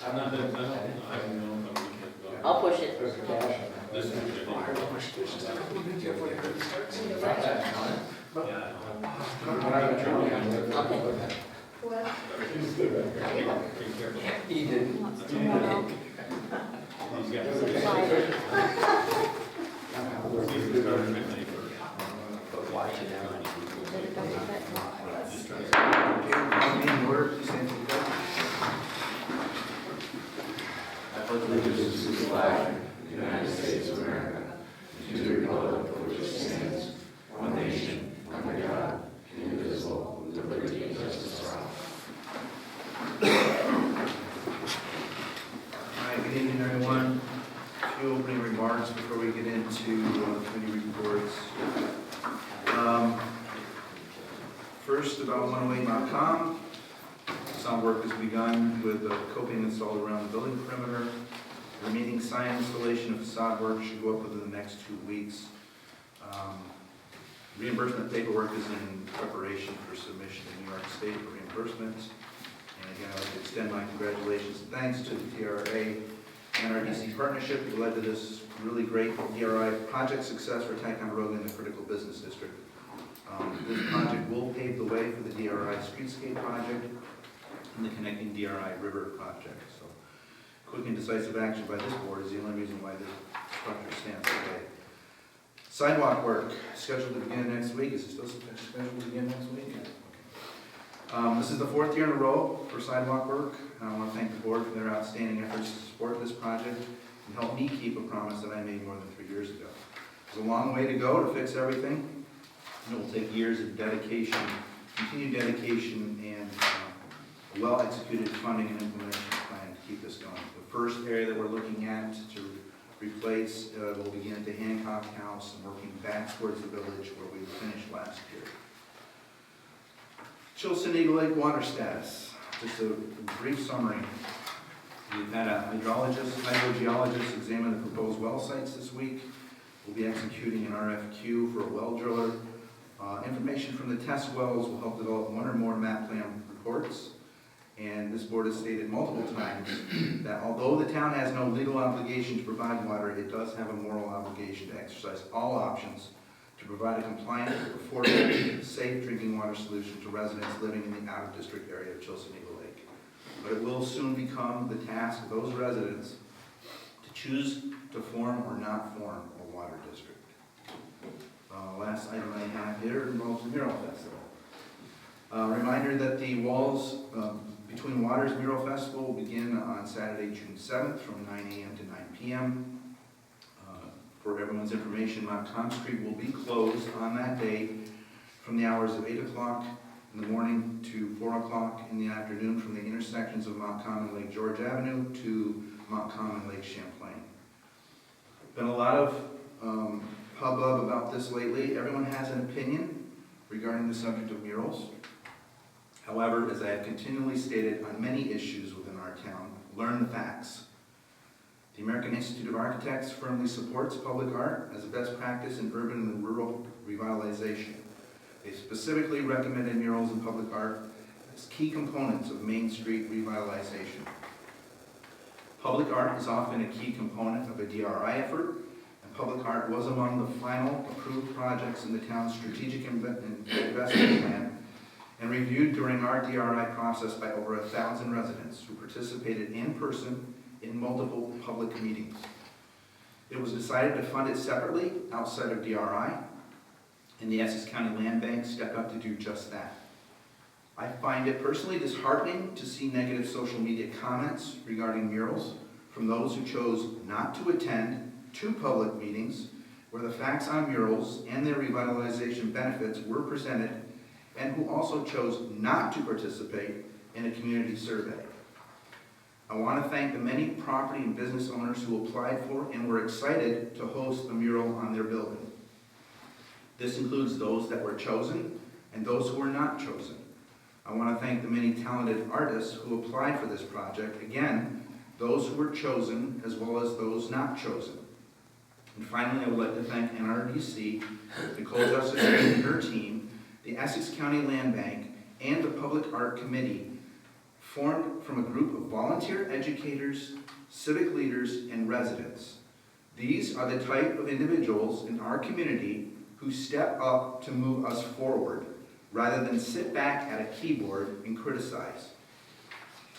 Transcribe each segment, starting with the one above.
I'm not, I don't know if I'm. I'll push it. This is. He didn't. In order, please stand to the pledge. I pledge allegiance to the flag of the United States of America, and to the republic for which it stands, one nation, under God, indivisible, with liberty and justice for all. All right, good evening, everyone. A few opening remarks before we get into committee reports. First, about 108.com. Some work has begun with the coping installed around the building perimeter. The remaining sign installation and facade work should go up within the next 2 weeks. Reimbursement paperwork is in preparation for submission to New York State for reimbursement. And again, I'd like to extend my congratulations and thanks to the TRA and RDC partnership that led to this really great DRI project success for Ticonderoga and the critical business district. This project will pave the way for the DRI streetscape project and the connecting DRI river project. So quick and decisive action by this board is the only reason why this structure stands today. Sidewalk work scheduled to begin next week. Is it still scheduled to begin next week? Okay. This is the 4th year in a row for sidewalk work. And I want to thank the board for their outstanding efforts to support this project and help me keep a promise that I made more than 3 years ago. There's a long way to go to fix everything. It will take years of dedication, continued dedication, and a well-executed funding and implementation plan to keep this going. The first area that we're looking at to replace will begin at the Hancock House and working back towards the village where we finished last year. Chilson Eagle Lake water status. Just a brief summary. We've had a hydrogeologist examine the proposed well sites this week. We'll be executing an RFQ for a well driller. Information from the test wells will help develop one or more map plan reports. And this board has stated multiple times that although the town has no legal obligation to provide water, it does have a moral obligation to exercise all options to provide a compliant, affordable, safe drinking water solution to residents living in the out-of-district area of Chilson Eagle Lake. But it will soon become the task of those residents to choose to form or not form a water district. Last item I have here involves the Mural Festival. Reminder that the Walls Between Waters Mural Festival will begin on Saturday, June 7th from 9 a.m. to 9 p.m. For everyone's information, Montcalm Street will be closed on that day from the hours of 8 o'clock in the morning to 4 o'clock in the afternoon from the intersections of Montcalm and Lake George Avenue to Montcalm and Lake Champlain. Been a lot of hubbub about this lately. Everyone has an opinion regarding the subject of murals. However, as I have continually stated on many issues within our town, learn the facts. The American Institute of Architects firmly supports public art as a best practice in urban and rural revitalization. They specifically recommended murals and public art as key components of Main Street revitalization. Public art is often a key component of a DRI effort, and public art was among the final approved projects in the town's strategic investment plan and reviewed during our DRI process by over 1,000 residents who participated in person in multiple public meetings. It was decided to fund it separately outside of DRI, and the Essex County Land Bank stepped up to do just that. I find it personally disheartening to see negative social media comments regarding murals from those who chose not to attend 2 public meetings where the facts on murals and their revitalization benefits were presented, and who also chose not to participate in a community survey. I want to thank the many property and business owners who applied for and were excited to host a mural on their building. This includes those that were chosen and those who were not chosen. I want to thank the many talented artists who applied for this project. Again, those who were chosen as well as those not chosen. And finally, I would like to thank NRDC, Nicole Justice and her team, the Essex County Land Bank, and the Public Art Committee formed from a group of volunteer educators, civic leaders, and residents. These are the type of individuals in our community who step up to move us forward, rather than sit back at a keyboard and criticize.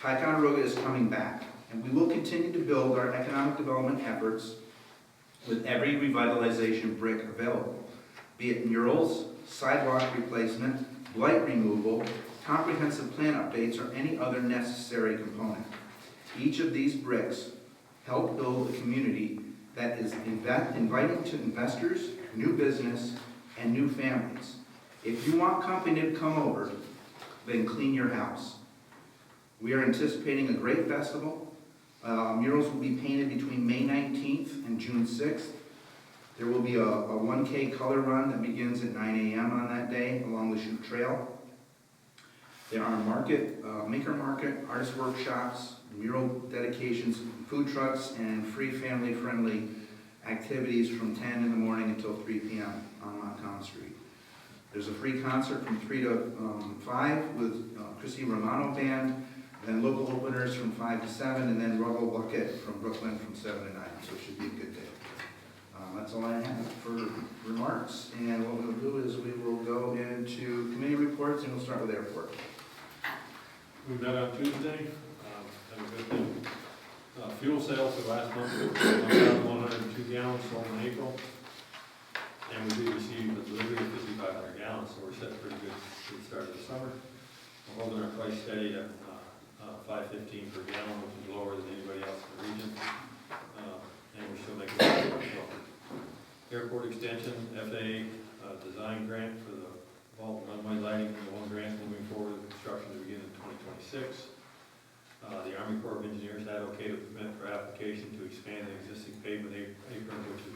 Ticonderoga is coming back, and we will continue to build our economic development efforts with every revitalization brick available, be it murals, sidewalk replacement, blight removal, comprehensive plan updates, or any other necessary component. Each of these bricks help build a community that is inviting to investors, new business, and new families. If you want company to come over, then clean your house. We are anticipating a great festival. Murals will be painted between May 19th and June 6th. There will be a 1K color run that begins at 9 a.m. on that day along the Shoup Trail. There are maker market, artist workshops, mural dedications, food trucks, and free family-friendly activities from 10 in the morning until 3 p.m. on Montcalm Street. There's a free concert from 3 to 5 with Chrissy Romano Band, then local openers from 5 to 7, and then Rubble Bucket from Brooklyn from 7 to 9, so it should be a good day. That's all I have for remarks, and what we'll do is we will go into committee reports, and we'll start with airport. We met on Tuesday, had a good thing. Fuel sales for last month were 1,102 gallons sold in April, and we did receive a delivery of 5,500 gallons, so we're set pretty good start of the summer. We're holding our price steady at $5.15 per gallon, which is lower than anybody else in the region, and we're still making progress. Airport extension, FAA design grant for the vault runway lighting, the one grant moving forward with construction to begin in 2026. The Army Corps of Engineers had okayed a permit for application to expand the existing pavement apron, which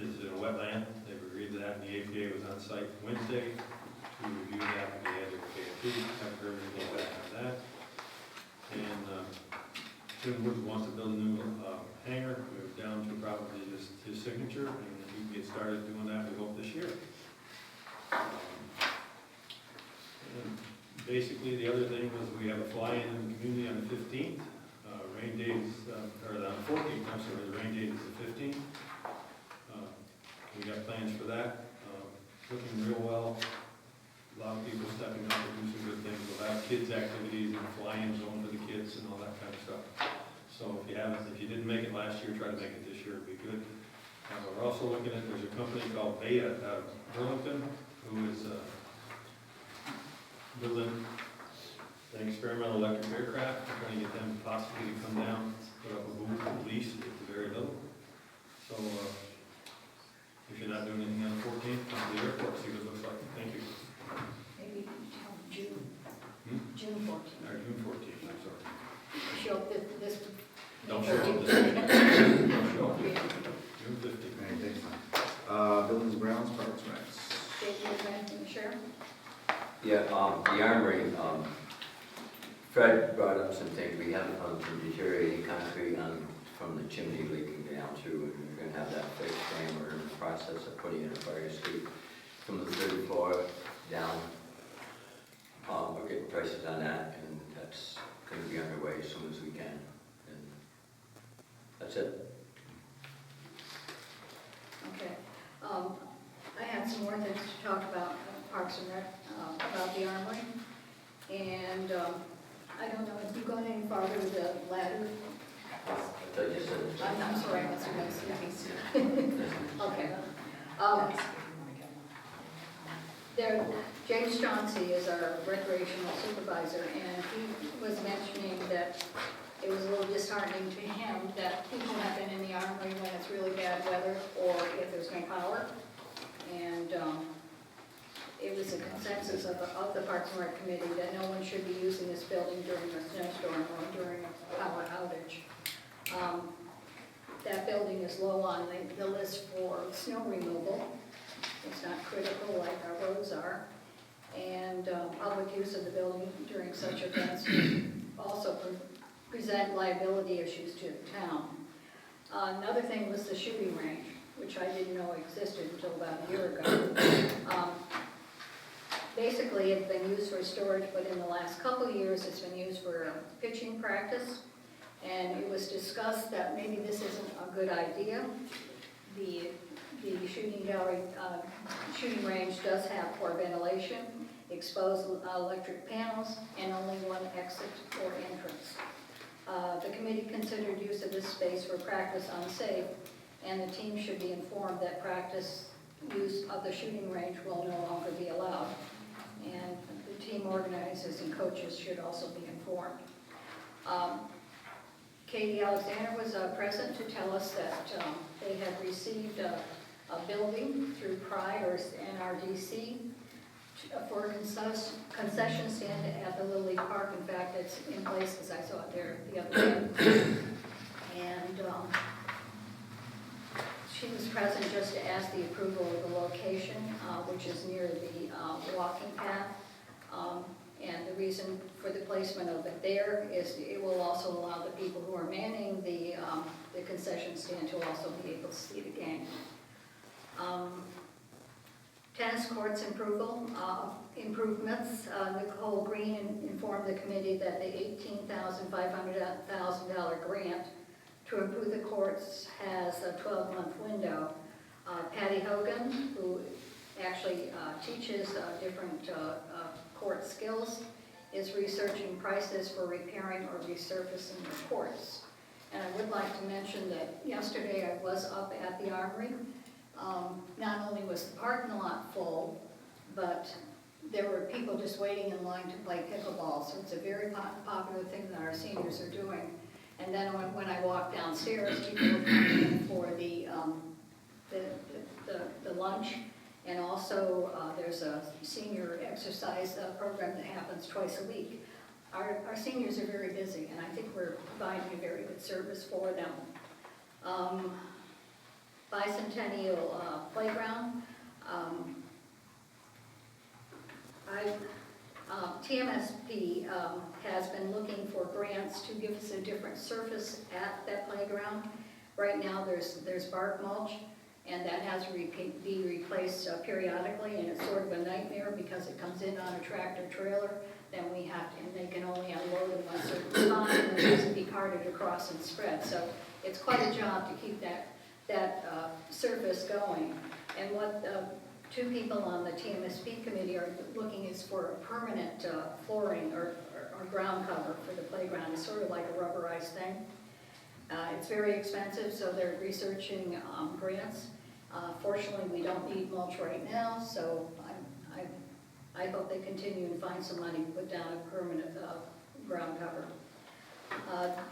is in a wetland. They've agreed to that, and the APA was on site Wednesday to review that, and they had to okay it too. Haven't heard anything back on that. And Jim Woods wants to build a new hangar. We're down to probably just his signature, and we can get started doing that, we hope, this year. And basically, the other thing was we have a fly-in in the community on the 15th. Rain date is, or on the 14th, I'm sorry, the rain date is the 15th. We got plans for that. Looking real well. A lot of people stepping up and doing some good things. We'll have kids' activities and a fly-in zone for the kids and all that kind of stuff. So if you didn't make it last year, try to make it this year, it'd be good. We're also looking at, there's a company called Beta out of Burlington, who is building an experimental electric aircraft. We're trying to get them possibly to come down, put up a booth at least, at the very little. So if you're not doing anything on the 14th, come to the airport, see what it looks like. Thank you. Maybe June. June 14th. Or June 14th, I'm sorry. Show up this. Don't show up this week. Don't show up. June 15th. All right, thanks, Tom. Buildings, grounds, parks, recs. State your grant from the sheriff. Yeah, the armory, Fred brought up some things. We have some deteriorating concrete from the chimney leaking down too, and we're gonna have that fixed, and we're in the process of putting in a fire escape from the 3rd floor down. We're getting prices on that, and that's gonna be underway as soon as we can. And that's it. Okay. I had some more things to talk about Parks and Rec, about the Armory. And I don't know, have you gone any farther with the ladder? I thought you said. I'm sorry, I must have been sleeping. Okay. James Chauncey is our recreational supervisor, and he was mentioning that it was a little disheartening to him that people have been in the Armory when it's really bad weather or if there's no power. And it was a consensus of the Parks and Rec Committee that no one should be using this building during a snowstorm or during a power outage. That building is low on the list for snow removal. It's not critical like our roads are. And public use of the building during such events also present liability issues to the town. Another thing was the shooting range, which I didn't know existed until about a year ago. Basically, it's been used for storage, but in the last couple of years, it's been used for pitching practice. And it was discussed that maybe this isn't a good idea. The shooting gallery, shooting range does have poor ventilation, exposed electric panels, and only one exit or entrance. The committee considered use of this space for practice unsafe, and the team should be informed that practice use of the shooting range will no longer be allowed. And the team organizers and coaches should also be informed. Katie Alexander was present to tell us that they have received a building through Pride or NRDC for a concession stand at the Little League Park. In fact, it's in place because I saw it there the other day. And she was present just to ask the approval of the location, which is near the walking path. And the reason for the placement of it there is it will also allow the people who are manning the concession stand to also be able to see the game. Tennis courts improvements. Nicole Green informed the committee that the $18,500 grant to improve the courts has a 12-month window. Patty Hogan, who actually teaches different court skills, is researching prices for repairing or resurfacing the courts. And I would like to mention that yesterday I was up at the Armory. Not only was the parking lot full, but there were people just waiting in line to play pickleball. So it's a very popular thing that our seniors are doing. And then when I walked downstairs, people were coming in for the lunch. And also, there's a senior exercise program that happens twice a week. Our seniors are very busy, and I think we're providing a very good service for them. Bicentennial Playground. TMSP has been looking for grants to give us a different surface at that playground. Right now, there's bark mulch, and that has to be replaced periodically, and it's sort of a nightmare because it comes in on a tractor trailer, then we have to, and they can only unload in a certain time, and it has to be carted across and spread. So it's quite a job to keep that surface going. And what two people on the TMSP committee are looking is for a permanent flooring or ground cover for the playground. It's sort of like a rubberized thing. It's very expensive, so they're researching grants. Fortunately, we don't need mulch right now, so I hope they continue and find some money to put down a permanent ground cover.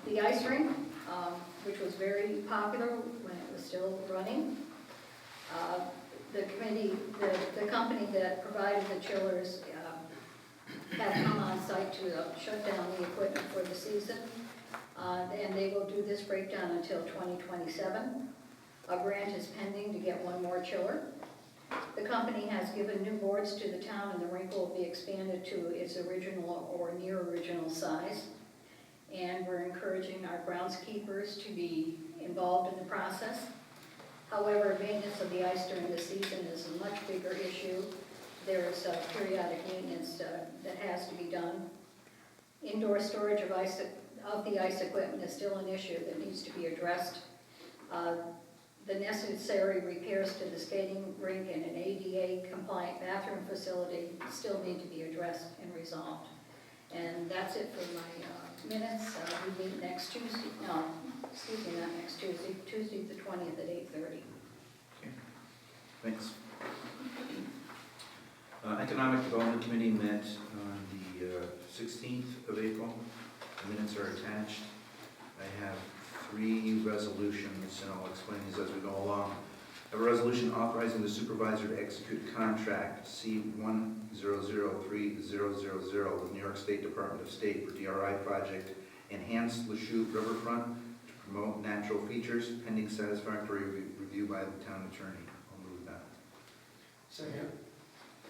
The ice rink, which was very popular when it was still running. The company that provided the chillers have come on site to shut down the equipment for the season. And they will do this breakdown until 2027. A grant is pending to get one more chiller. The company has given new boards to the town, and the rink will be expanded to its original or near original size. And we're encouraging our groundskeepers to be involved in the process. However, maintenance of the ice during the season is a much bigger issue. There's periodic maintenance that has to be done. Indoor storage of the ice equipment is still an issue that needs to be addressed. The necessary repairs to the skating rink and an ADA compliant bathroom facility still need to be addressed and resolved. And that's it for my minutes. We meet next Tuesday, no, excuse me, not next Tuesday, Tuesday the 20th at 8:30. Okay, thanks. Economic Development Committee met on the 16th of April. The minutes are attached. I have 3 resolutions, and I'll explain these as we go along. I have a resolution authorizing the supervisor to execute contract C1003000 with New York State Department of State for DRI project Enhanced Lachute Riverfront to promote natural features, pending satisfactory review by the town attorney. I'll move that. Second.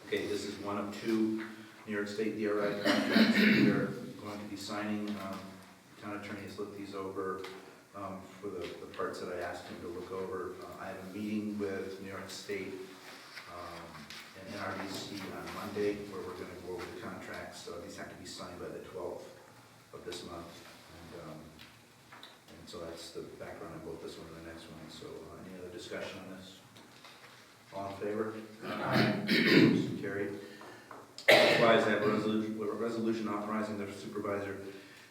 Okay, this is one of 2 New York State DRI contracts that we are going to be signing. Town attorney has looked these over for the parts that I asked him to look over. I had a meeting with New York State, and NRDC on Monday, where we're gonna go over the contracts, so these have to be signed by the 12th of this month. And so that's the background on both this one and the next one, so any other discussion on this? All in favor? Opposed? Carried. Likewise, I have a resolution authorizing the supervisor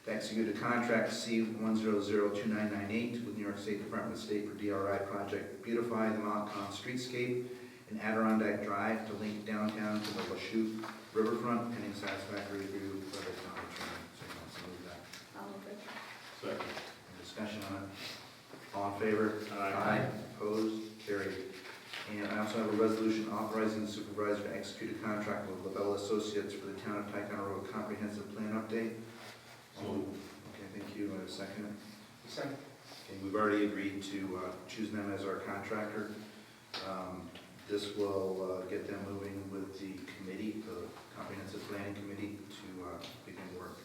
to execute a contract C-1002998 with New York State Department of State for DRI project Beautify the Mount Con Streetscape and Adirondack Drive to link downtown to the Lachute Riverfront, pending satisfactory review by the town attorney. So you want to move that? I'll move it. Second. Any discussion on it? All in favor? Aye. Opposed? Carried. And I also have a resolution authorizing the supervisor to execute a contract with LaBelle Associates for the Town of Ticonderoga Comprehensive Plan Update. So Okay, thank you. I have a second. Second. Okay, we've already agreed to choose them as our contractor. This will get them moving with the committee, the Comprehensive Planning Committee, to begin work.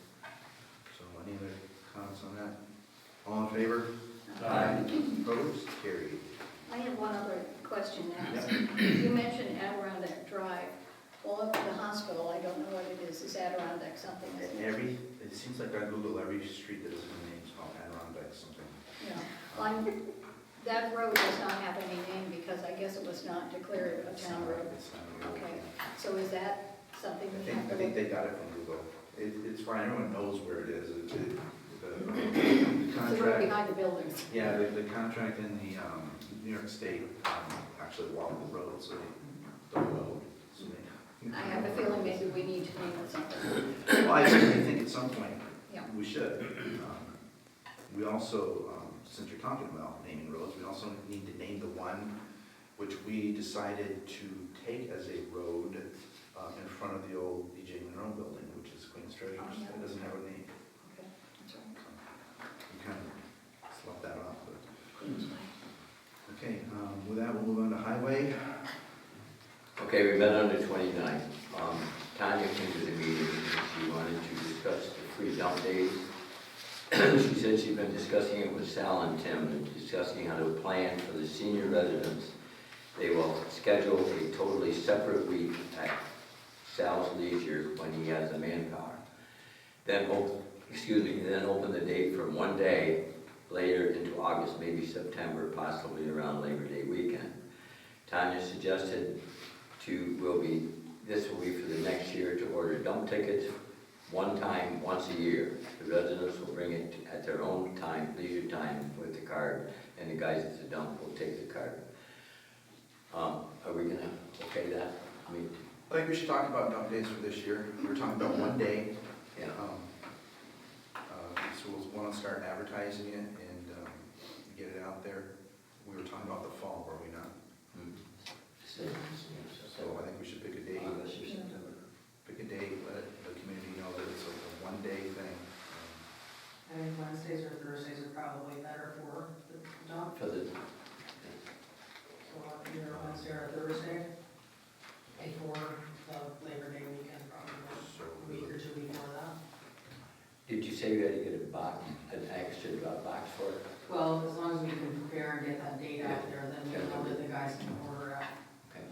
So any other comments on that? All in favor? Opposed? Carried. I have one other question to ask. You mentioned Adirondack Drive. Well, up at the hospital, I don't know what it is. Is Adirondack something? Isn't it? It seems like I Google every street that is in the name, it's called Adirondack something. Yeah. That road does not have any name because I guess it was not declared a town road. It's not a road. Okay, so is that something we have I to think look? they got it from Google. It's fine, everyone knows where it is. The It's the road contract, behind the buildings. yeah, the contract in the New York State actually walk the road, so they don't know. So they- I have a feeling maybe we need to name it something. Well, I certainly think at some point Yeah. we should. We also, since you're talking about naming roads, we also need to name the one which we decided to take as a road in front of the old BJ Monroe building, which is Queen's Treasures. Oh, yeah. It doesn't have a name. Okay, that's right. We kind of sloughed that off, but, Queens Way. okay, with that, we'll move on to highway. Okay, we met on the 29th. Tanya came to the meeting and she wanted to discuss the free dump days. She said she'd been discussing it with Sal and Tim and discussing how to plan for the senior residents. They will schedule a totally separate week at Sal's leisure when he has the manpower. Then open the date for one day later into August, maybe September, possibly around Labor Day weekend. Tanya suggested this will be for the next year to order dump tickets one time, once a year. The residents will bring it at their own time, leisure time with the card, and the guys at the dump will take the card. Are we gonna okay that? I mean, I think we should talk about dump days for this year. We're talking about one day. yeah. So we'll want to start advertising it and get it out there. We were talking about the fall, were we not? So I think we should pick a date. August or September. Pick a date, let the community know that it's a one-day thing. I think Wednesdays or Thursdays are probably better for the dump, For the, so either Wednesday or Thursday before the Labor Day weekend, probably So a week or two before that. did you say you had to get an extra box for it? Well, as long as we can prepare and get that date out there, then we know that the guys can order out. Okay.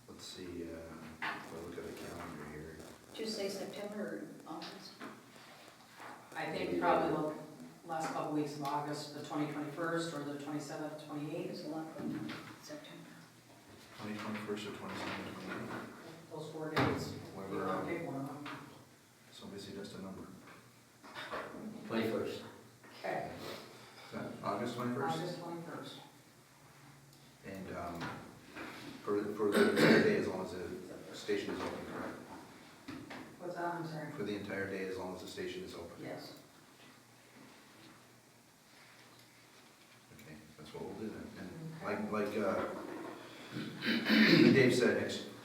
let's see, if I look at the calendar here. Just say September or August. I think probably the last couple weeks of August, the 21st or the 27th, 28th, There's a lot going on in September. 21st or 22nd, 28th? those 4 days. Whatever, I'll pick one of them. somebody see just a number. 21st. Okay, Is that August 21st? August 21st. And for the entire day, as long as the station is open, correct? What's that, I'm sorry? For the entire day, as long as the station is open. Yes. Okay, that's what we'll do then. And like Dave said,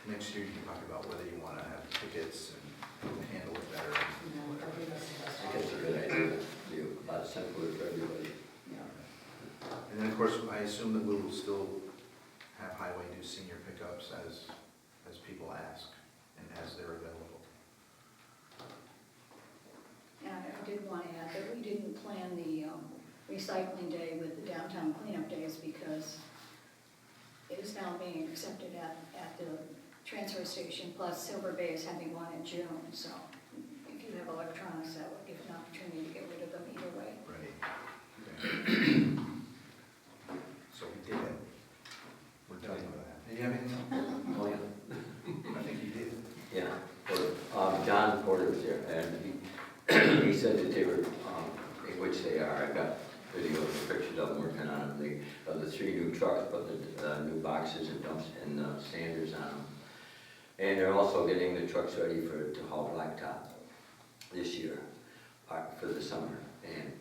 next year you can talk about whether you want to have tickets and handle it better. You know, I think that's the best I think it's a good option. idea. You, about simpler for everybody. Yeah. And then, of course, I assume that we will still have highway do senior pickups as people ask and as they're available. And I did want to add that we didn't plan the recycling day with the downtown cleanup days because is now being accepted at the transfer station, plus Silver Bay is having one in June, so if you have electronics, that would give an opportunity to get rid of them either way. Right. Okay. So we did it. We're done with that. Did you have anything else? Oh, yeah. I think you did. Yeah, John Porter was there, and he said that they were, in which they are, I've got videos and pictures of them working on them, of the 3 new trucks, put the new boxes and dumps and sanders on them. And they're also getting the trucks ready to haul blacktop this year, for the summer. And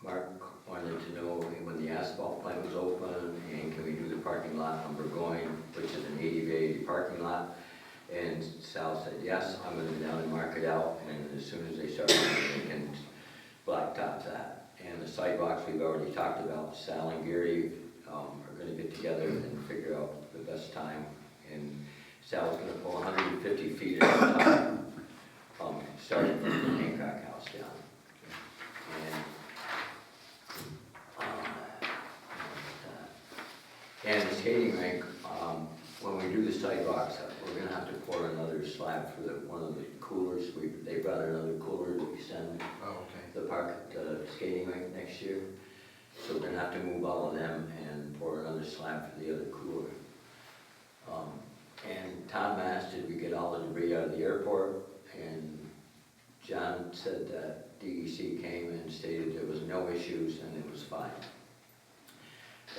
Mark wanted to know when the asphalt plant was open, and can we do the parking lot on Burgoyne, which is an 80-bay parking lot. And Sal said, yes, I'm gonna go down and mark it out, and as soon as they start, they can blacktop that. And the sidewalks we've already talked about, Sal and Gary are gonna get together and figure out the best time. And Sal's gonna pull 150 feet at a time, starting from the Hancock House down. And the skating rink, when we do the sidewalks, we're gonna have to pour another slab for one of the coolers. They brought another cooler to extend Oh, okay. the park, the skating rink next year. So we're gonna have to move all of them and pour another slab for the other cooler. And Tom asked, did we get all the debris out of the airport? And John said that DEC came and stated there was no issues and it was fine.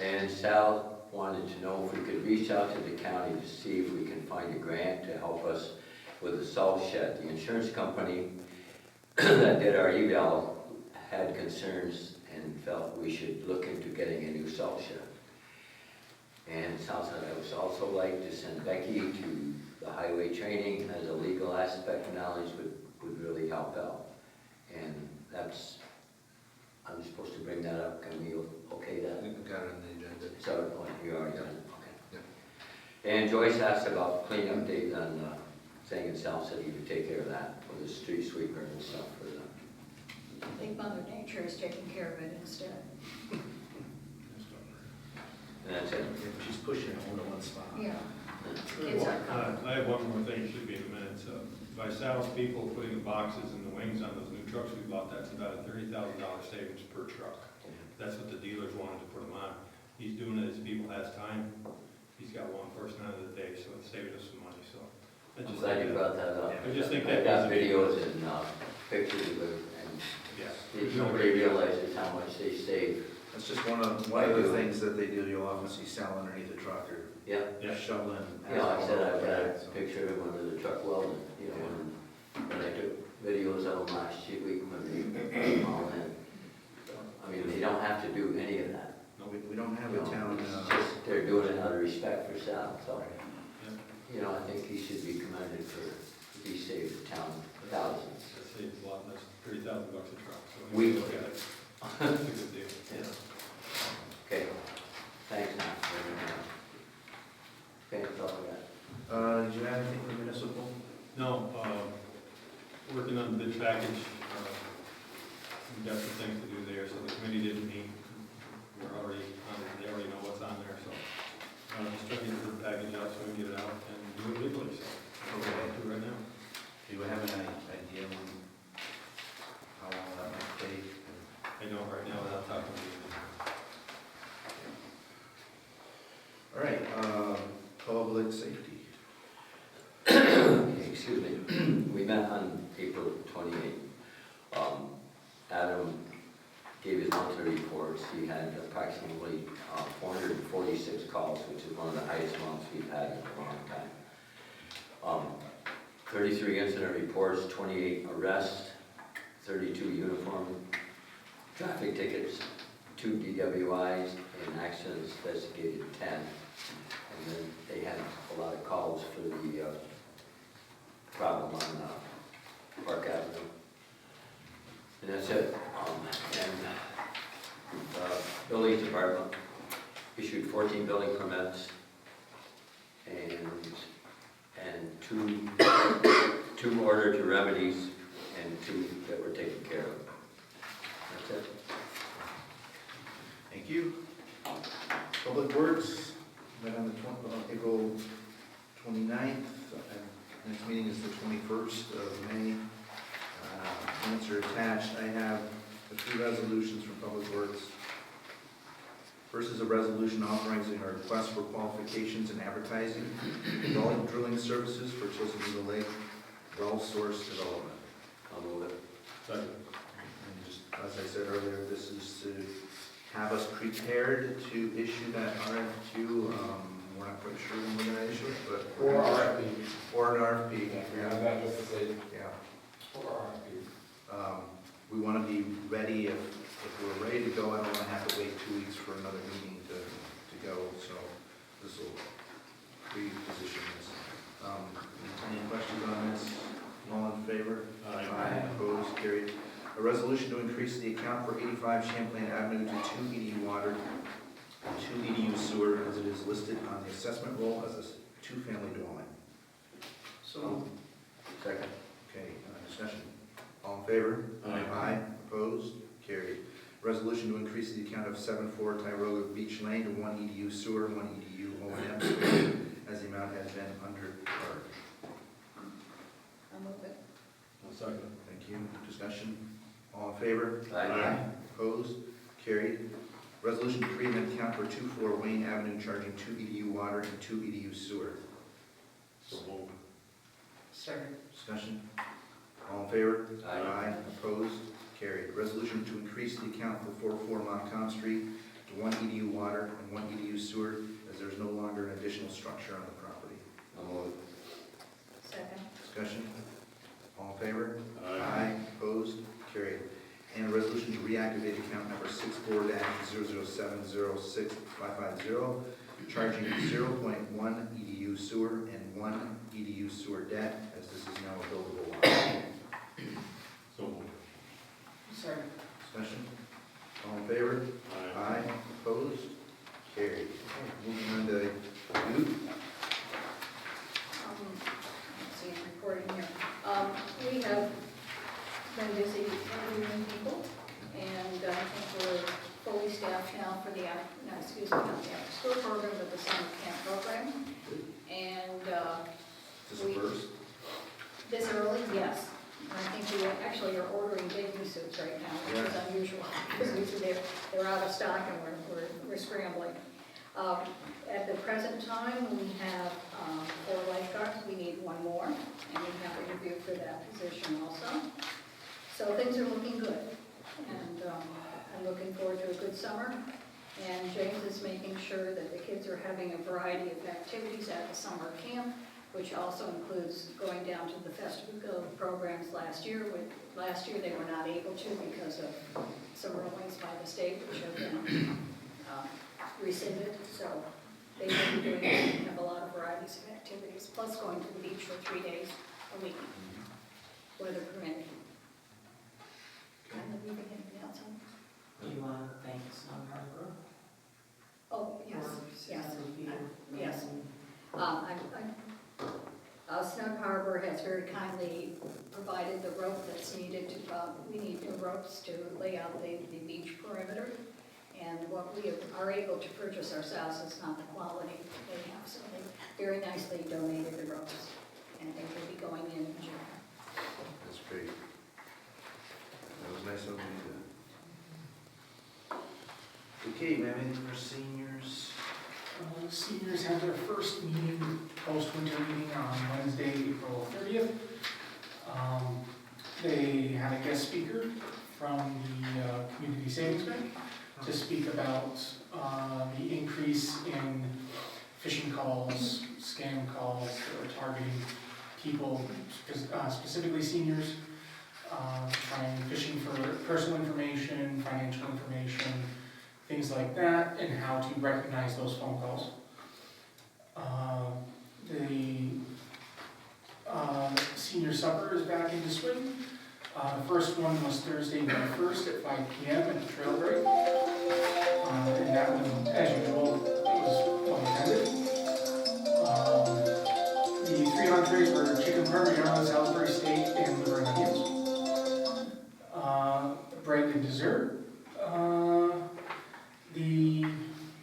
And Sal wanted to know if we could reach out to the county to see if we can find a grant to help us with the salt shed. The insurance company that did our eval had concerns and felt we should look into getting a new salt shed. And Sal said, I would also like to send Becky to the highway training as a legal aspect knowledge would really help out. And that's, I'm supposed to bring that up, can we okay that? We've got it on the agenda. So, you already done it, okay. Yeah. And Joyce asked about cleanup days on, saying it Sal said he would take care of that with the street sweeper and stuff for them. I think Mother Nature is taking care of it instead. And that's it. Yeah, but she's pushing it onto one spot. Yeah, kids are coming. I have one more thing, should be in the minutes. By Sal's people putting the boxes and the wings on those new trucks we bought, that's about a $30,000 savings per truck. That's what the dealers wanted to put them on. He's doing it as people has time. He's got one person out of the day, so it's saving us some money, so. I I'm just glad you think brought that up. I just think I that got needs to be- videos and pictures of it, and Yeah. nobody realizes how much they save. That's just one of the things that they do. You'll often see Sal underneath the truck or Yeah. Yeah. shoveling. You know, I said I've got a So- picture of one of the truck welding, you know, when I took videos of them last week when they came all in. So, I mean, they don't have to do any of that. We don't have You a know, town, it's just, they're doing it out of respect for Sal, so, Yeah. you know, I think he should be commended for, he saved the town thousands. That saves a lot, that's $30,000 a truck, so. We- we look at it. That's a good deal. Yeah. Okay, thanks, Tom. Okay, that's all I got. did you have anything for municipal? No, working on the bid package, we've got some things to do there, so the committee didn't meet. We're already, they already know what's on there, so, just trying to get the package out so we can get it out and do it legally, so. That's what I'll do right now. Do you have an idea on how long that might take? I know right now without talking to you. All right, public safety. Excuse me, we met on April 28th. Adam gave his monthly reports. He had approximately 446 calls, which is one of the highest months we've had in a long time. 33 incident reports, 28 arrests, 32 uniform traffic tickets, 2 DWIs, and accidents investigated 10. And then they had a lot of calls for the problem on Park Avenue. And that's it. And the building department issued 14 building permits and two ordered to remedies and 2 that were taken care of. That's it. Thank you. Public Works, Met on the April 29th. Next meeting is the 21st of May. Minutes are attached. I have the 3 resolutions from Public Works. First is a resolution authorizing a request for qualifications and advertising, adult drilling services for Chisholm Lake well source development. I'll move it. Second. And just as I said earlier, this is to have us prepared to issue that RFQ. We're not quite sure when we're going to issue it, but. Or RFP. Or an RFP. Yeah, that was the say, Yeah. or RFP. We want to be ready if we're ready to go. I don't want to have to wait 2 weeks for another meeting to go, so this will pre-position this. Any questions on this? All in favor? Aye. Opposed? Carried. A resolution to increase the account for 85 Champlain Avenue to 2 EDU water and 2 EDU sewer as it is listed on the assessment roll as a 2-family dwelling. So, Second. Okay, discussion. All in favor? Aye. Opposed? Carried. Resolution to increase the account of 74 Tyrone Beach Lane to 1 EDU sewer, 1 EDU O&M sewer, as the amount has been undercharged. I'll move it. I'll second. Thank you. Discussion. All in favor? Aye. Opposed? Carried. Resolution to create an account for 24 Wayne Avenue charging 2 EDU water and 2 EDU sewer. So moved. second. Discussion. All in favor? Aye. Opposed? Carried. Resolution to increase the account for 44 Montcalm Street to 1 EDU water and 1 EDU sewer, as there is no longer an additional structure on the property. I'll move it. Second. Discussion. All in favor? Aye. Opposed? Carried. And a resolution to reactivate account number 64-007065550, charging 0.1 EDU sewer and 1 EDU sewer debt, as this is now a buildable lot. So moved. Second. Discussion. All in favor? Aye. Opposed? Carried. Okay, moving on to youth. Let's see, I'm recording here. We have been busy interviewing people, and I think we're fully staffed now for the, not the after-school program, but the summer camp program. And Is this the first? this early, yes. And I think we actually are ordering bathing suits right now, which is unusual, because usually they're out of stock and we're scrambling. At the present time, we have 4 lifeguards. We need 1 more, and we have interviewed for that position also. So things are looking good, and I'm looking forward to a good summer. And James is making sure that the kids are having a variety of activities at the summer camp, which also includes going down to the festival programs last year. Last year they were not able to because of some rulings by the state, which have been rescinded. So they will be doing that and have a lot of varieties of activities, plus going to the beach for 3 days a week, weather permitting. And anything else on? Do you want to thank Snug Harbor? Oh, yes, For yes. being Yes. amazing? Snug Harbor has very kindly provided the rope that's needed to, we need new ropes to lay out the beach perimeter. And what we are able to purchase ourselves is not the quality they have, so they very nicely donated the ropes. And they will be going in June. That's great. That was nice of them to do that. Okay, ma'am, anything for seniors? Seniors had their first meeting, post-winter meeting on Wednesday, April 30th. They had a guest speaker from the Community Savings Bank to speak about the increase in phishing calls, scam calls that are targeting people, specifically seniors, trying phishing for personal information, financial information, things like that, and how to recognize those phone calls. The senior supper is back into swing. The first one was Thursday, May 1st at 5 p.m. at the Trail Break. And that one, as usual, was well attended. The 3 entrees were chicken parmesan, Salisbury steak, and liver and onions. Bread and dessert. The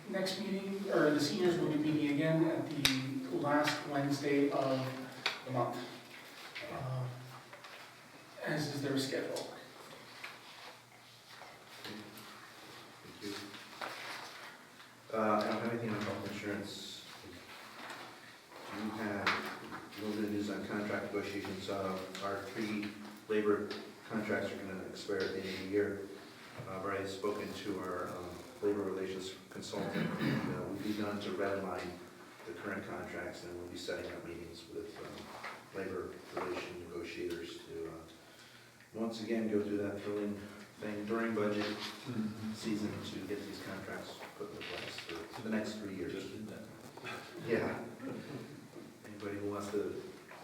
next meeting, or the seniors will be meeting the month, as is their schedule. Thank you. I don't have anything on health insurance. Do you have a little bit of news on contract negotiations? Our 3 labor contracts are going to expire at the end of the year. I've already spoken to our labor relations consultant, and we've begun to redline the current contracts, and we'll be setting up meetings with labor relation negotiators to once again go through that thrilling thing during budget season to get these contracts put into place for the next 3 years. Just did that. Yeah. Anybody who wants to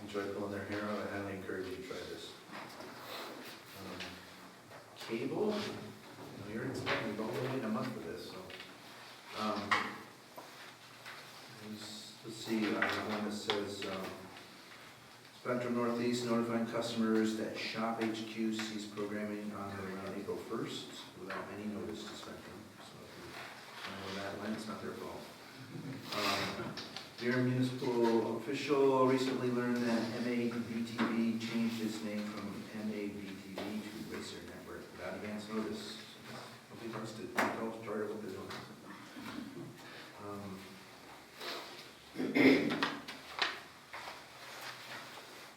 enjoy pulling their hair out, I highly encourage you to try this. Cable, you're expecting, we've only waited a month for this, so. Let's see, I have one that says, Spectrum Northeast notifying customers that Shop HQ ceased programming on or around April 1st without any notice to Spectrum. So if you know that line, it's not their fault. Dear municipal official recently learned that MAVTV changed its name from MAVTV to Racer Network without advance notice. Nobody wants to tell Charter what they're doing.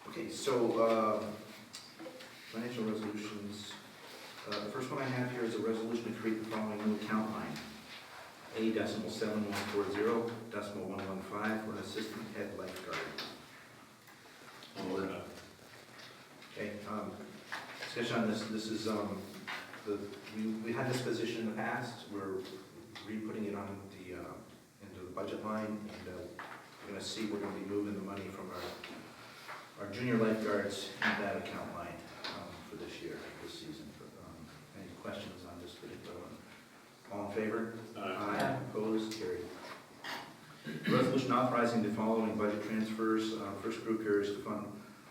Okay, so financial resolutions. The first one I have here is a resolution to create the following new account line. A.7140.115 for an assistant head lifeguard. I'll work on it. Okay, discussion on this. This is, we had this position in the past. We're re-putting it on the, into the budget line, and we're gonna see, we're gonna be moving the money from our junior lifeguards into that account line, for this year, this season. Any questions on this particular one? All in favor? Aye. Opposed? Carried. Resolution authorizing the following budget transfers. First group here is to fund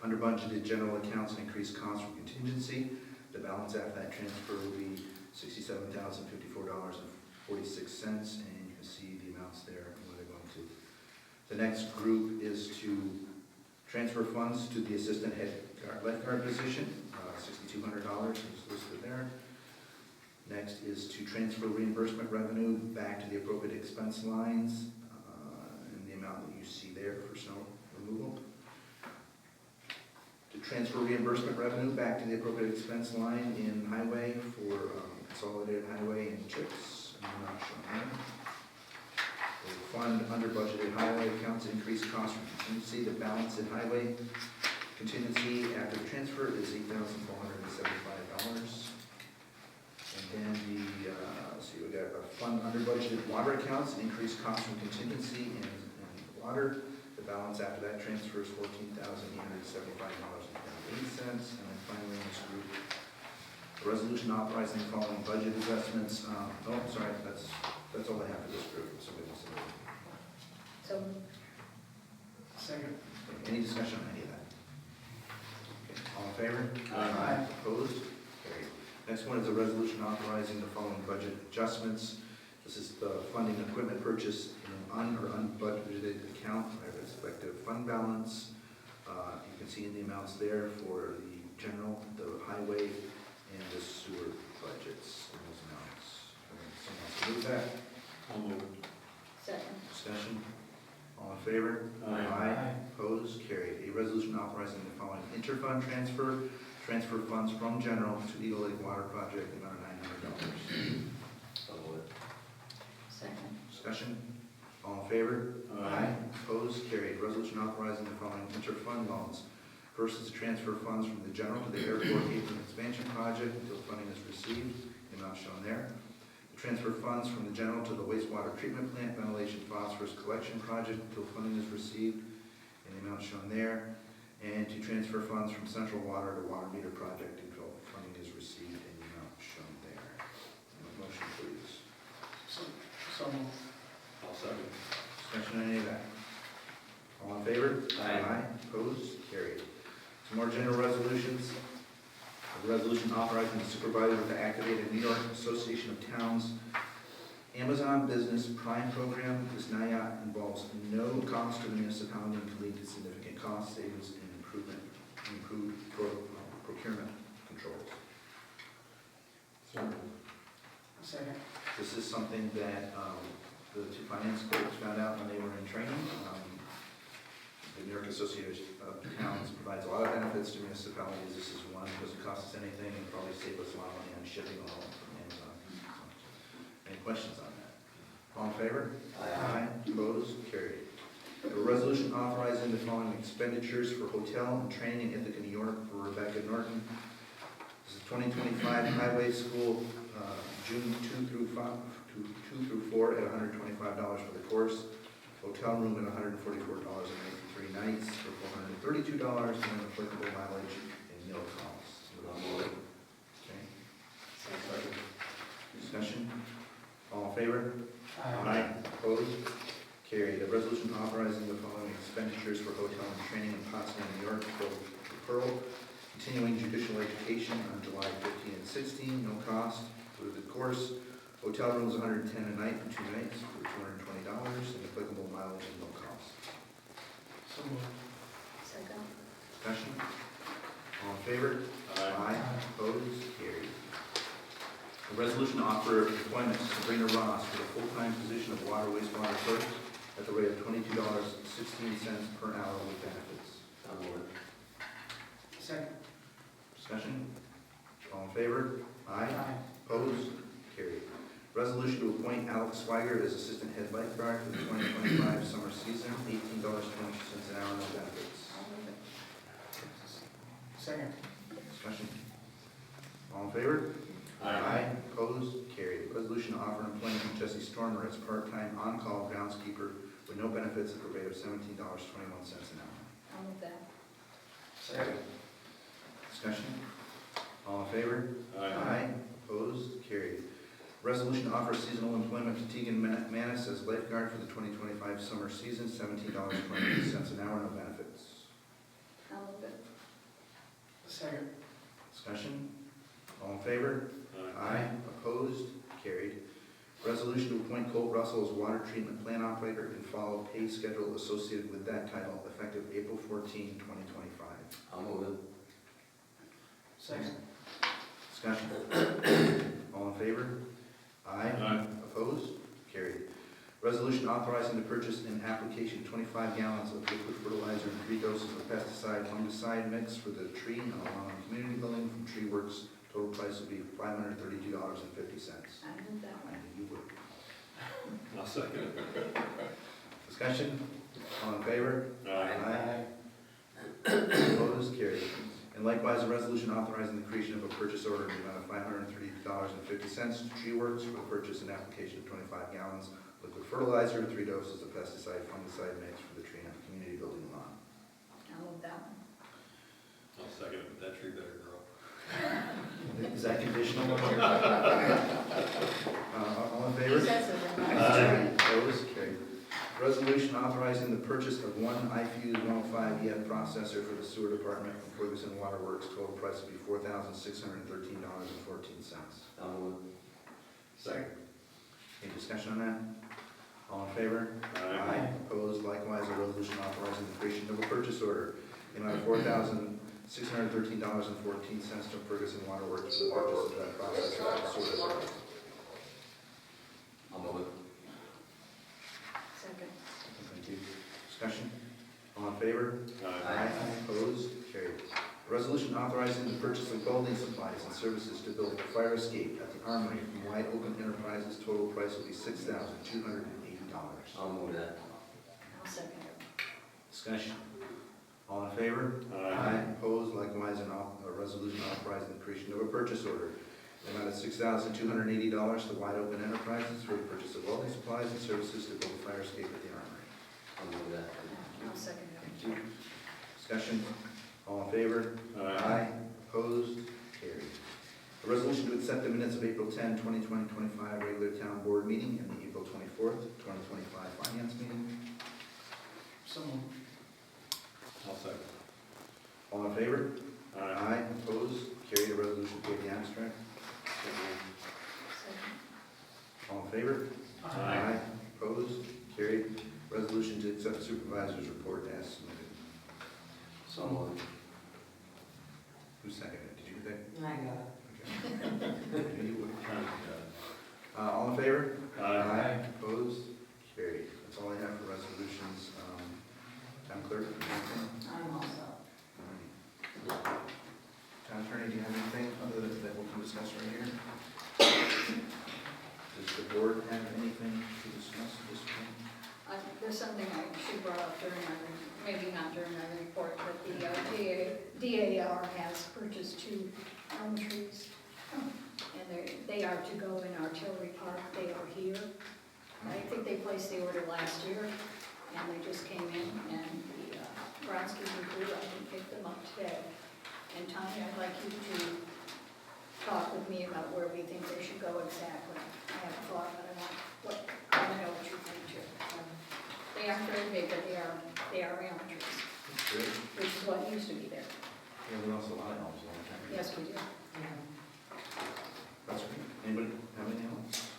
under budgeted general accounts and increase costs from contingency. The balance after that transfer will be $67,054.46, and you can see the amounts there and where they're going to. The next group is to transfer funds to the assistant head lifeguard position, $6,200 is listed there. Next is to transfer reimbursement revenue back to the appropriate expense lines, in the amount that you see there for snow removal. To transfer reimbursement revenue back to the appropriate expense line in highway for consolidated highway and CHIPS, and I'm not showing there. To fund under budgeted highway accounts, increased costs from contingency. The balance in highway contingency after the transfer is $8,475. And then let's see, we got a fund under budgeted water accounts, increased costs from contingency and water. The balance after that transfer is $14,875.08. And then finally in this group, a resolution authorizing the following budget adjustments. Sorry, that's all I have for this group. Somebody wants to know. So, Second. Any discussion on any of that? Okay, all in favor? Aye. Opposed? Carried. Next one is a resolution authorizing the following budget adjustments. This is the funding equipment purchase in an unbudgeted account, by respective fund balance. You can see in the amounts there for the general, the highway, and the sewer budgets in those amounts. Someone wants to move that? I'll move it. second. Discussion? All in favor? Aye. Opposed? Carried. A resolution authorizing the following interfund transfer. Transfer funds from general to Eagle Lake Water Project, the amount of $900. Second. Discussion? All in favor? Aye. Opposed? Carried. Resolution authorizing the following interfund loans. First is to transfer funds from the general to the airport apron expansion project until funding is received, the amount shown there. To transfer funds from the general to the wastewater treatment plant ventilation phosphorus collection project until funding is received, and the amount shown there. And to transfer funds from central water to water meter project until funding is received, and the amount shown there. Motion, please. So moved. I'll second. Discussion on any of that? All in favor? Aye. Opposed? Carried. Some more general resolutions. A resolution authorizing the supervisor to activate a New York Association of Towns Amazon Business Prime Program. This NIAT involves no cost to the municipality and can lead to significant cost savings in improved procurement controls. So, Second. This is something that the two finance clerks found out when they were in training. The New York Association of Towns provides a lot of benefits to municipalities. This is one, doesn't cost us anything, and probably save us a lot of money on shipping alone from Amazon. Any questions on that? All in favor? Aye. Opposed? Carried. A resolution authorizing the following expenditures for hotel and training in Ithaca, New York for Rebecca Norton. This is 2025 Highway School, June 2 through 4 at $125 for the course. Hotel room at $144.83 nights for $432, and then applicable mileage and meal costs. I'll move it. Okay, Second. discussion? All in favor? Aye. Opposed? Carried. A resolution authorizing the following expenditures for hotel and training in Potsdam, New York for Pearl. Continuing judicial education on July 15 and 16, no cost for the course. Hotel rooms $110 a night for 2 nights for $220, and applicable mileage and no cost. So moved. Second. Discussion? All in favor? Aye. Opposed? Carried. A resolution to offer employment to Sabrina Ross for the full-time position of water wastewater clerk at the rate of $22.16 per hour with benefits. I'll move it. Second. Discussion? All in favor? Aye. Aye. Opposed? Carried. Resolution to appoint Alex Swigert as assistant head lifeguard for the 2025 summer season, $18.20 an hour, no benefits. I'll move it. Second. Discussion? All in favor? Opposed? Carried. Resolution to offer employment of Jesse Stormer as part-time on-call groundskeeper with no benefits at the rate of $17.21 an hour. I'll move that. Second. Discussion? All in favor? Aye. Opposed? Carried. Resolution to offer seasonal employment to Tegan Manis as lifeguard for the 2025 summer season, $17.28 an hour, no benefits. I'll move it. Second. Discussion? All in favor? Aye. Opposed? Carried. Resolution to appoint Colt Russell as water treatment plant operator and follow pay schedule associated with that title effective April 14, 2025. I'll move it. Second. Discussion? All in favor? Aye. Opposed? Carried. Resolution authorizing the purchase and application of 25 gallons of liquid fertilizer and 3 doses of pesticide fungicide mix for the tree on Alon Community Building from Tree Works. Total price will be $532.50. I move that one. You would. I'll second it. Discussion? All in favor? Aye. Opposed? Carried. And likewise, a resolution authorizing the creation of a purchase order in the amount of $530.50 to Tree Works for the purchase and application of 25 gallons liquid fertilizer, 3 doses of pesticide fungicide mix for the tree on Community Building lawn. I'll move that one. I'll second it, but that tree better grow. Is that conditional? All in favor? He says it in my Aye. Opposed? Carried. Resolution authorizing the purchase of one iFuse 105 EF processor for the sewer department from Ferguson Water Works. Total price will be $4,613.14. I'll move it. Second. Any discussion on that? All in favor? Aye. Opposed? Likewise, a resolution authorizing the creation of a purchase order in the amount of $4,613.14 to Ferguson Water Works for the purchase of that processor for the sewer department. I'll move it. Second. Thank you. Discussion? All in favor? Aye. Opposed? Carried. A resolution authorizing the purchase of welding supplies and services to build a fire escape at the Armory from Wide Open Enterprises. Total price will be $6,280. I'll move that. I'll second it. Discussion? All in favor? Opposed? Likewise, a resolution authorizing the creation of a purchase order in the amount of $6,280 to Wide Open Enterprises for the purchase of welding supplies and services to build a fire escape at the Armory. I'll move that. I'll second it. Thank you. Discussion? All in favor? Opposed? Carried. A resolution to accept the minutes of April 10, 2025 regular town board meeting and the April 24th, 2025 finance meeting. So moved. I'll second. All in favor? Aye. Opposed? Carried. A resolution to pay the abstract. Second. All in favor? Aye. Opposed? Carried. Resolution to accept supervisor's report as submitted. Someone, Who seconded it? Did you say? I got it. Okay. You would. All in favor? Opposed? Carried. That's all I have for resolutions. Town clerk, anything? I'm all set. All right. Town attorney, do you have anything other than that we can discuss right here? Does the board have anything to discuss at this point? There's something I should brought up during my, maybe not during my report, but the DAR has purchased 2 elm trees. And they are to go in Artillery Park. They are here. I think they placed the order last year, and they just came in, and the groundskeeping crew, I think, picked them up today. And Tanya, I'd like you to talk with me about where we think they should go exactly. I haven't thought, but I want to know what you think too. They aren't very big, but they are elm trees, That's good. which is what used to be there. Yeah, we lost a lot of elms a long time ago. Yes, we do. Yeah. That's great. Anybody have anything else?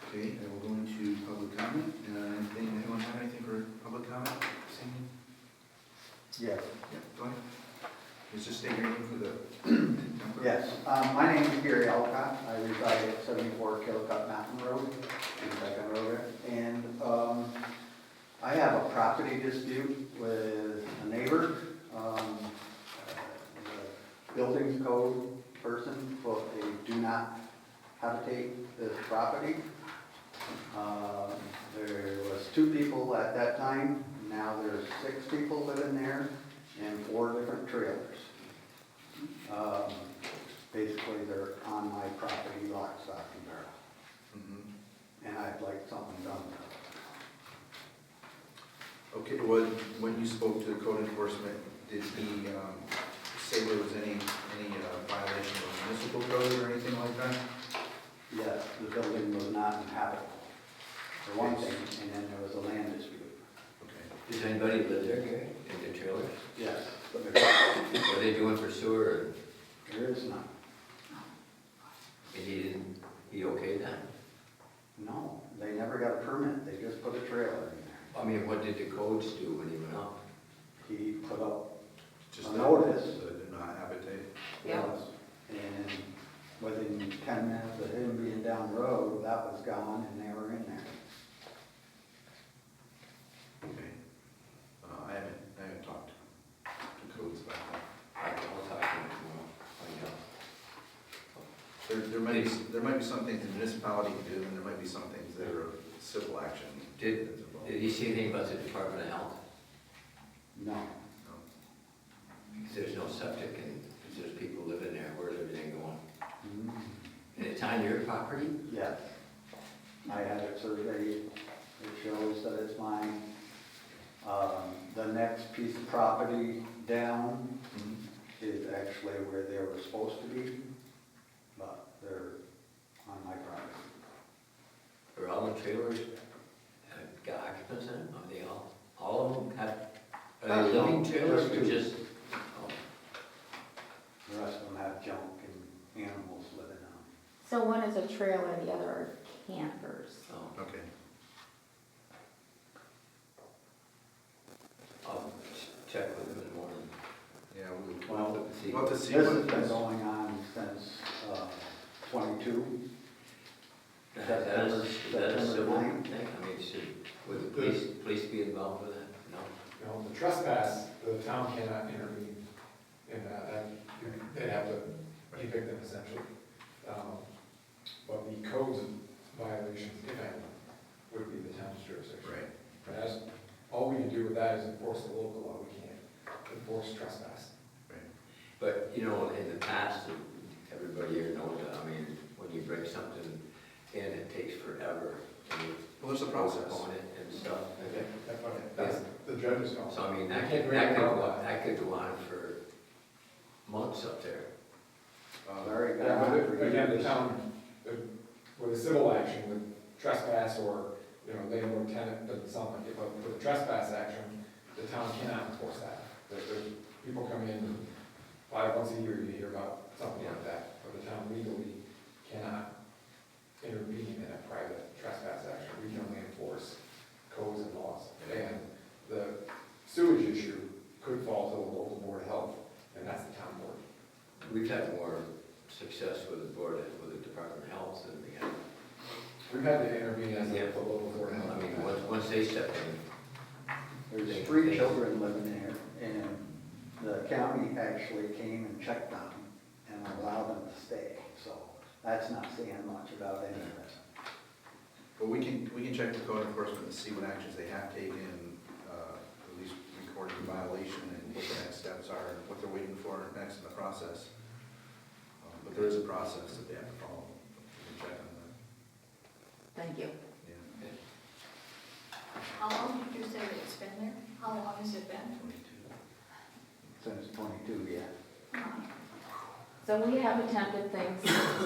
Okay, then we'll go into public comment. Anyone have anything for public comment? Sandy? Yes, Yeah, go ahead. Is this state your name for the? yes. My name is Gary Alcott. I reside at 74 Kilcutt Mountain Road, in Beacon Road. And I have a property dispute with a neighbor. The buildings code person put a do not habitate this property. There was 2 people at that time. Now there's 6 people living there and 4 different trailers. Basically, they're on my property, lock, stock, and barrel, Mhm. and I'd like something done about Okay, when you spoke to code enforcement, did he say there was any violation of municipal code or anything like that? it. Yes, the building was not inhabitable, for one thing, and then there was a land dispute. Okay. does anybody live there, Gary, in the trailers? Yes, but What are they doing for sewer? there is none. And he okay then? No, they never got a permit, they just put a trailer in there. I mean, what did the codes do when he went up? He put up Just a that- notice. The do not habitate. Yeah. And within 10 minutes of him being down the road, that was gone and they were in there. Okay. I haven't talked to codes about that. I'll talk to him tomorrow, find out. There might be some things the municipality can do, and there might be some things that are civil action. Did that's involved. he say anything about the Department of Health? No, Because there's no septic and because there's people living there, where's everything going? Mhm. And it's on your property? Yes. I had it surveyed, it shows that it's mine. The next piece of property down Mhm. is actually where they were supposed to be, but they're on my property. Are all the trailers got occupants in them? Are they all of them have, are they living trailers or just? Oh, The rest of them have junk and animals living on them. So one is a trailer, the other are campers. oh, Okay. I'll check with them in the morning. Yeah, Well, See. we'll have to see. This what has been this- going on since 22. Is that a September civil 9th. thing? I mean, would the police be involved with that? No? You know, the trespass, the town cannot intervene in that, they'd have to evict them essentially. But the codes violations, if any, would be the town's jurisdiction. Right. But as, all we can do with that is enforce the local law, we can't enforce trespass. But, you know, in the past, everybody here knows that, I mean, when you break something in, it takes forever. And you Well, there's a process. postpone it and stuff. That's the judge's call. So, I mean, We that can't could, do anything about that could go on for months up there. Larry got Yeah, on but for again, the years. town, with a civil action, with trespass or, you know, landlord tenant, doesn't sound like it, but with a trespass action, the town cannot enforce that. There's people come in, probably once a year you hear about something like that, but the town legally cannot intervene in a private trespass action. We can only enforce codes and laws. And the sewage issue could the board, with the Department of Health and the, We've had to intervene as Yeah. a local board. I mean, once they step in, There's 3 children living there, and the county actually came and checked on them and allowed them to stay, so that's not saying much about any of it. But we can check the code enforcement and see what actions they have taken, at least record the violation and what the next steps are, and what they're waiting for next in the process. But there is a process that they have to follow. We can check on that. Thank you. Yeah. How long did you say it's been there? How long has it been? Since 22, yeah. So we have attempted things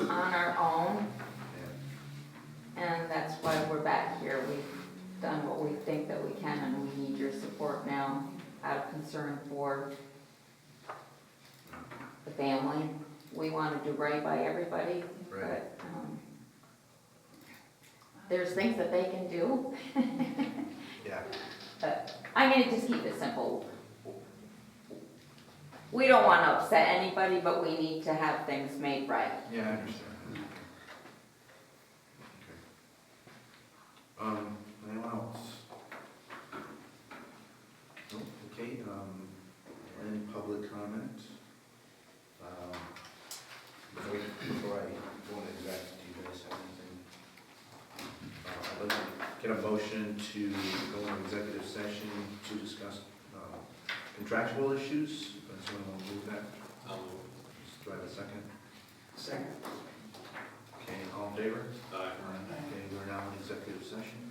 on our own, Yeah. and that's why we're back here. We've done what we think that we can, and we need your support now out of concern for the family. We want to do right by everybody, Right. but there's things that they can do. Yeah. I'm gonna just keep it simple. We don't want to upset anybody, but we need to have things made right. Yeah, I understand. Okay. Anyone else? No? Okay, any public comment? Before I go into exec, do you guys have anything? I'd like to get a motion to go into executive session to discuss contractual issues. Does someone want to move that? Do I have a second? Second. Okay, all in favor? Aye. Okay, we're now in executive session.